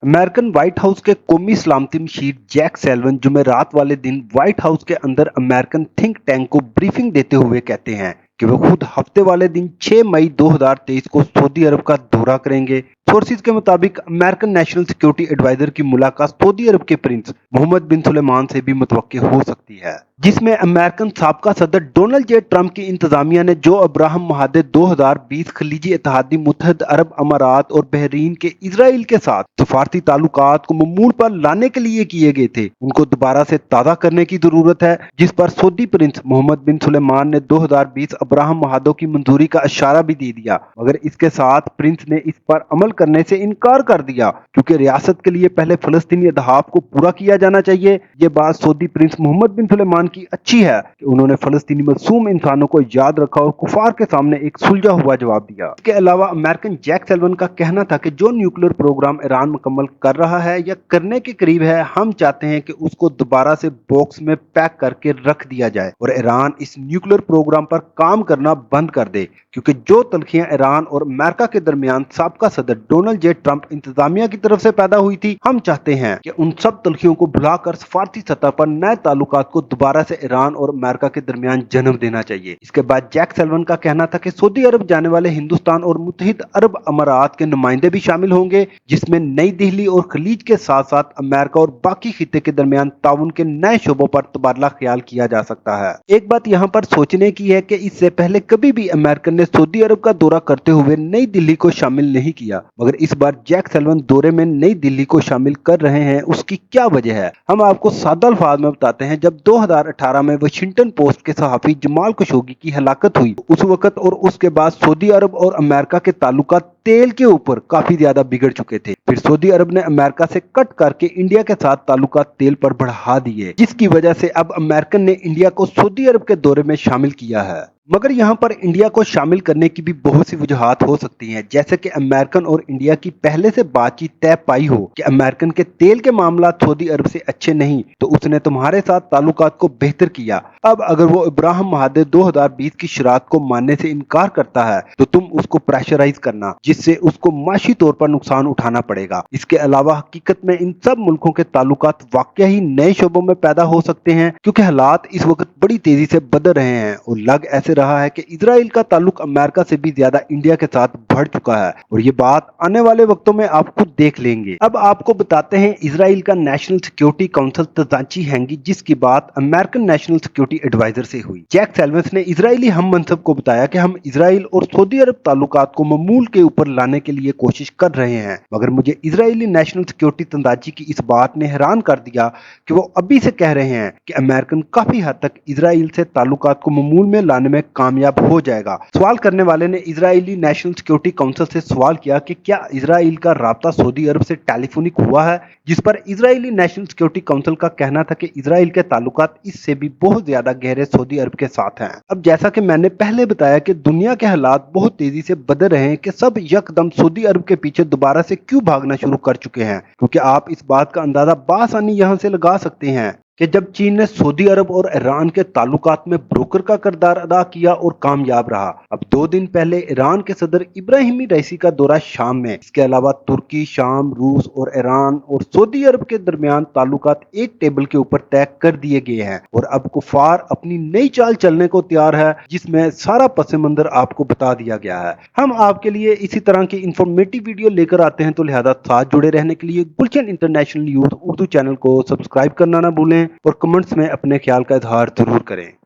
American white house के कौमी सलामती मशीर जैक सेल्वन जुमेरात वाले दिन व्हाइट हाउस के अंदर अमेरिकन थिंक टैंक को ब्रीफिंग देते हुए कहते हैं कि वो खुद हफ्ते वाले दिन 6 मई 2023 को सऊदी अरब का दौरा करेंगे। सोर्सेज के मुताबिक अमेरिकन नेशनल सिक्योरिटी एडवाइजर की मुलाकात सऊदी अरब के प्रिंस मोहम्मद बिन सुलेमान से भी मुतवक्के हो सकती है, जिसमें अमेरिकन साबका सदर डोनाल्ड जे ट्रंप की इंतजामिया ने जो अब्राहम महादे 2020 खलीजी इत्तेहादी मुत्तहद अरब अमारात और बहरीन के इजराइल के साथ सफारती ताल्लुकात को ममूल पर लाने के लिए किए गए थे, उनको दोबारा से ताज़ा करने की जरूरत है, जिस पर सऊदी प्रिंस मोहम्मद बिन सुलेमान ने 2020 अब्राहम महादों की मंजूरी का इशारा भी दे दिया, मगर इसके साथ प्रिंस ने इस पर अमल करने से इनकार कर दिया क्योंकि रियासत के लिए पहले फलस्तीनी अहदाफ को पूरा किया जाना चाहिए। ये बात सऊदी प्रिंस मोहम्मद बिन सुलेमान की अच्छी है कि उन्होंने फलस्तीनी मासूम इंसानों को याद रखा और कुफार के सामने एक सुलझा हुआ जवाब दिया। इसके अलावा अमेरिकन जैक सेल्वन का कहना था कि जो न्यूक्लियर प्रोग्राम ईरान मुकम्मल कर रहा है या करने के करीब है, हम चाहते हैं कि उसको दोबारा से बॉक्स में पैक करके रख दिया जाए और ईरान इस न्यूक्लियर प्रोग्राम पर काम करना बंद कर दे, क्योंकि जो तलखियां ईरान और अमेरिका के दरमियान साबका सदर डोनाल्ड जे ट्रंप इंतजामिया की तरफ से पैदा हुई थी, हम चाहते हैं कि उन सब तलखियों को भुलाकर सफारती सतह पर नए ताल्लुकात को दोबारा से ईरान और अमेरिका के दरमियान जन्म देना चाहिए। इसके बाद जैक सेल्वन का कहना था कि सऊदी अरब जाने वाले हिंदुस्तान और मुत्तहिद अरब अमारात के नुमाइंदे भी शामिल होंगे, जिसमें नई दिल्ली और खलीज के साथ साथ अमेरिका और बाकी खिते के दरमियान ताउन के नए शोबों पर तबादला ख्याल किया जा सकता है। एक बात यहाँ पर सोचने की है कि इससे पहले कभी भी अमेरिकन ने सऊदी अरब का दौरा करते हुए नई दिल्ली को शामिल नहीं किया, मगर इस बार जैक सेल्वन दौरे में नई दिल्ली को शामिल कर रहे हैं। उसकी क्या वजह है, हम आपको सादा अल्फाज में बताते हैं। जब 2018 में वाशिंगटन पोस्ट के सहाफी जमाल खशोगी की हलाकत हुई, उस वक्त और उसके बाद सऊदी अरब और अमेरिका के ताल्लुकात तेल के ऊपर काफी ज्यादा बिगड़ चुके थे। फिर सऊदी अरब ने अमेरिका से कट करके इंडिया के साथ ताल्लुकात तेल पर बढ़ा दिए, जिसकी वजह से अब अमेरिकन ने इंडिया को सऊदी अरब के दौरे में शामिल किया है। मगर यहाँ पर इंडिया को शामिल करने की भी बहुत सी वजूहात हो सकती हैं, जैसे कि अमेरिकन और इंडिया की पहले से बातचीत तय पाई हो कि अमेरिकन के तेल के मामला सऊदी अरब से अच्छे नहीं, तो उसने तुम्हारे साथ ताल्लुकात को बेहतर किया। अब अगर वो इब्राहिम महादे 2020 की शरात को मानने से इनकार करता है तो तुम उसको प्रेशराइज करना, जिससे उसको माशी तौर पर नुकसान उठाना पड़ेगा। इसके अलावा हकीकत में इन सब मुल्कों के ताल्लुकात वाकई ही नए शोबों में पैदा हो सकते हैं, क्योंकि हालात इस वक्त बड़ी तेजी से बदल रहे हैं और लग ऐसे रहा है कि इजराइल का ताल्लुक अमेरिका से भी ज्यादा इंडिया के साथ बढ़ चुका है, और ये बात आने वाले वक्तों में आप खुद देख लेंगे। अब आपको बताते हैं इजराइल का नेशनल सिक्योरिटी काउंसिल तजाची हैंगी, जिसकी बात अमेरिकन नेशनल सिक्योरिटी एडवाइजर से हुई। जैक सेल्वंस ने इजरायली हम मनसब को बताया कि हम इजराइल और सऊदी अरब ताल्लुकात को ममूल के ऊपर लाने के लिए कोशिश कर रहे हैं, मगर मुझे इजरायली नेशनल सिक्योरिटी तंदाची की इस बात ने हैरान कर दिया कि वो अभी से कह रहे हैं कि अमेरिकन काफी हद तक इजराइल से ताल्लुकात को ममूल में लाने में कामयाब हो जाएगा। सवाल करने वाले ने इजरायली नेशनल सिक्योरिटी काउंसिल से सवाल किया कि क्या इजराइल का राब्ता सऊदी अरब से टेलीफोनिक हुआ है, जिस पर इजरायली नेशनल सिक्योरिटी काउंसिल का कहना था कि इजराइल के ताल्लुकात इससे भी बहुत ज्यादा गहरे सऊदी अरब के साथ हैं। अब जैसा कि मैंने पहले बताया कि दुनिया के हालात बहुत तेजी से बदल रहे हैं कि सब यकदम सऊदी अरब के पीछे दोबारा से क्यों भागना शुरू कर चुके हैं, क्योंकि आप इस बात का अंदाजा बासानी यहां से लगा सकते हैं कि जब चीन ने सऊदी अरब और ईरान के ताल्लुकात में ब्रोकर का किरदार अदा किया और कामयाब रहा। अब 2 दिन पहले ईरान के सदर इब्राहिमी रईसी का दौरा शाम में। इसके अलावा तुर्की, शाम, रूस और ईरान और सऊदी अरब के दरमियान ताल्लुकात एक टेबल के ऊपर तय कर दिए गए हैं और अब कुफार अपनी नई चाल चलने को तैयार है, जिसमें सारा पस मंजर आपको बता दिया गया है। हम आपके लिए इसी तरह की इंफॉर्मेटिव वीडियो लेकर आते हैं, तो लिहाजा साथ जुड़े रहने के लिए गुलशन इंटरनेशनल यूथ उर्दू चैनल को सब्सक्राइब करना ना भूलें और कमेंट्स में अपने ख्याल का इजहार जरूर करें।